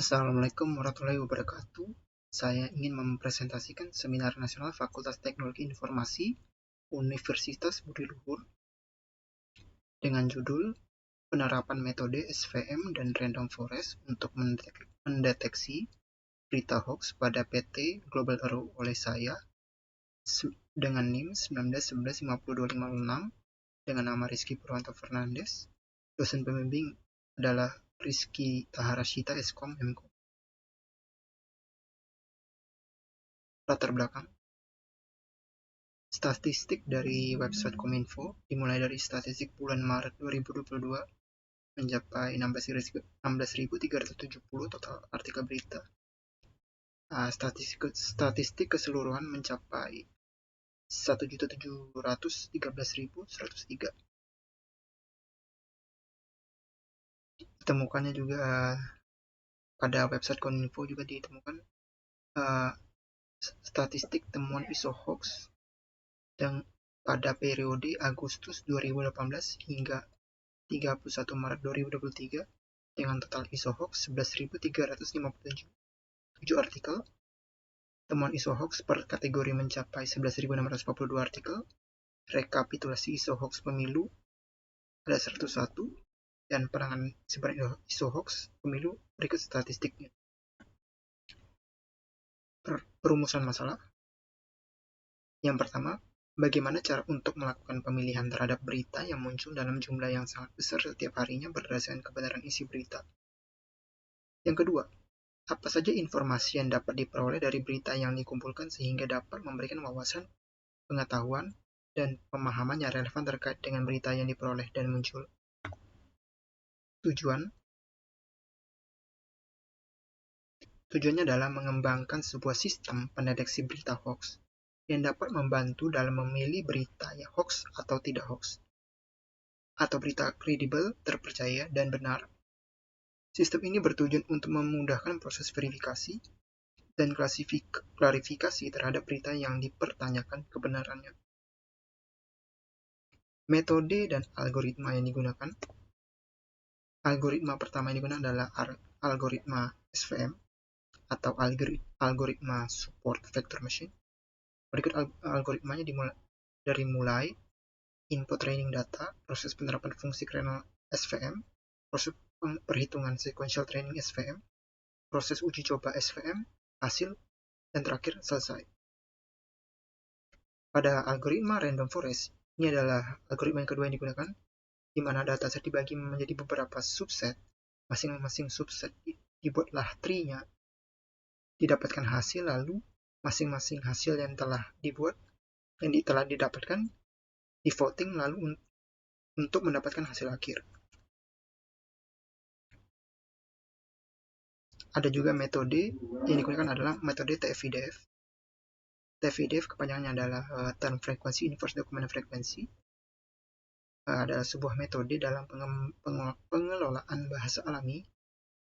Assalamualaikum warahmatullahi wabarakatuh. Saya ingin mempresentasikan Seminar Nasional Fakultas Teknologi Informasi Universitas Budi Luhur dengan judul Penerapan Metode SVM dan Random Forest untuk mendeteksi berita hoax pada PT Global Arrow oleh saya dengan NIM 19115256 dengan nama Rizky Purwanto Fernandes. Dosen pembimbing adalah Rizky Taharashita Eskom Mkom. Latar belakang statistik dari website Kominfo dimulai dari statistik bulan Maret 2022 mencapai 16.370 total artikel berita. Statistik keseluruhan mencapai 1.713.103. Ditemukannya juga pada website Kominfo juga ditemukan statistik temuan isu hoax dan pada periode Agustus 2018 hingga 31 Maret 2023 dengan total isu hoax 11.357 artikel. Temuan isu hoax per kategori mencapai 11.642 artikel. Rekapitulasi isu hoax pemilu ada 101 dan penanganan sebaran isu hoax pemilu berikut statistiknya. Perumusan masalah. Yang pertama, bagaimana cara untuk melakukan pemilihan terhadap berita yang muncul dalam jumlah yang sangat besar setiap harinya berdasarkan kebenaran isi berita. Yang kedua, apa saja informasi yang dapat diperoleh dari berita yang dikumpulkan sehingga dapat memberikan wawasan, pengetahuan, dan pemahaman yang relevan terkait dengan berita yang diperoleh dan muncul. Tujuannya adalah mengembangkan sebuah sistem pendeteksi berita hoax yang dapat membantu dalam memilih berita yang hoax atau tidak hoax, atau berita kredibel, terpercaya, dan benar. Sistem ini bertujuan untuk memudahkan proses verifikasi dan klarifikasi terhadap berita yang dipertanyakan kebenarannya. Metode dan algoritma yang digunakan. Algoritma pertama yang digunakan adalah algoritma SVM atau algoritma support vector machine. Berikut algoritmanya mulai input training data, proses penerapan fungsi kernel SVM, proses perhitungan sequential training SVM, proses uji coba SVM, hasil, dan terakhir selesai. Pada algoritma random forest, ini adalah algoritma yang kedua yang digunakan, di mana dataset dibagi menjadi beberapa subset. Masing-masing subset dibuatlah tree-nya, didapatkan hasil, lalu masing-masing hasil yang telah didapatkan di voting lalu untuk mendapatkan hasil akhir. Ada juga metode yang digunakan adalah metode TF-IDF. TF-IDF kepanjangannya adalah Term Frequency Inverse Document Frequency. Adalah sebuah metode dalam pengelolaan bahasa alami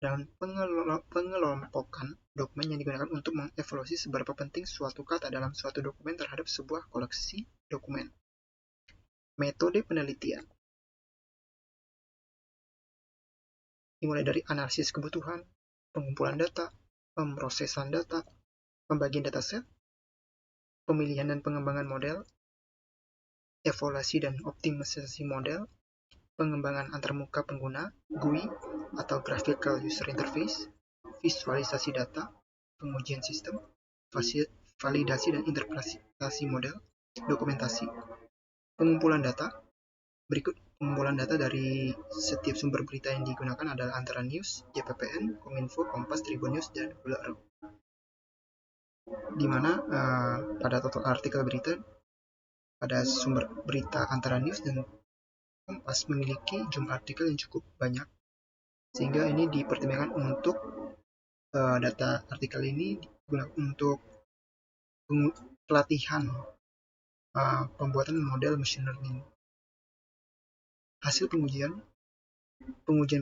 dan pengelompokan dokumen yang digunakan untuk mengevaluasi seberapa penting suatu kata dalam suatu dokumen terhadap sebuah koleksi dokumen. Metode penelitian dimulai dari analisis kebutuhan, pengumpulan data, pemrosesan data, pembagian dataset, pemilihan dan pengembangan model, evaluasi dan optimisasi model, pengembangan antarmuka pengguna, GUI atau Graphical User Interface, visualisasi data, pengujian sistem, validasi dan interpretasi model, dokumentasi. Pengumpulan data. Berikut pengumpulan data dari setiap sumber berita yang digunakan adalah antara News, JPPN, Kominfo, Kompas, Tribun News, dan Global Arrow. Di mana pada total artikel berita pada sumber berita antara News dan Kompas memiliki jumlah artikel yang cukup banyak, sehingga ini dipertimbangkan untuk data artikel ini digunakan untuk pelatihan pembuatan model machine learning. Hasil pengujian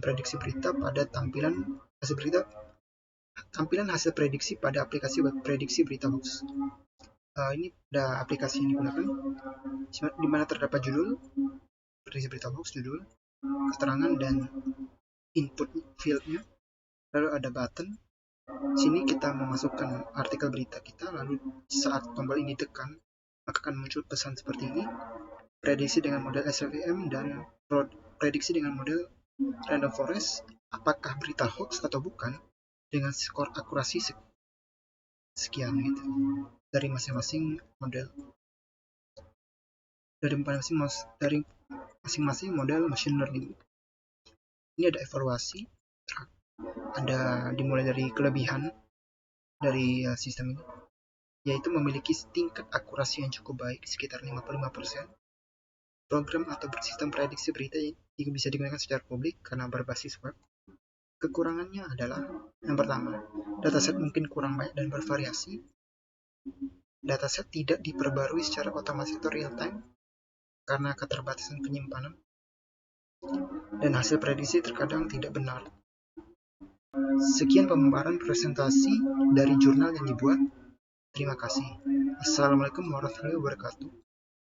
prediksi berita pada tampilan hasil prediksi pada aplikasi web prediksi berita hoax. Ini ada aplikasi yang digunakan di mana terdapat judul prediksi berita hoax, judul, keterangan, dan input fieldnya. Lalu ada button Sini kita memasukkan artikel berita kita, lalu saat tombol ini ditekan, maka akan muncul pesan seperti ini: prediksi dengan model SLVM dan prediksi dengan model Random Forest, apakah berita hoax atau bukan, dengan skor akurasi sekian gitu dari masing-masing model, dari masing-masing model machine learning. Ini ada evaluasi, ada dimulai dari kelebihan dari sistem ini, yaitu memiliki tingkat akurasi yang cukup baik, sekitar 55%. Program atau sistem prediksi berita yang bisa digunakan secara publik karena berbasis web. Kekurangannya adalah, yang pertama, dataset mungkin kurang banyak dan bervariasi. Dataset tidak diperbarui secara otomatis atau real time karena keterbatasan penyimpanan. Dan hasil prediksi terkadang tidak benar. Sekian pemaparan presentasi dari jurnal yang dibuat. Terima kasih. Assalamualaikum warahmatullahi wabarakatuh.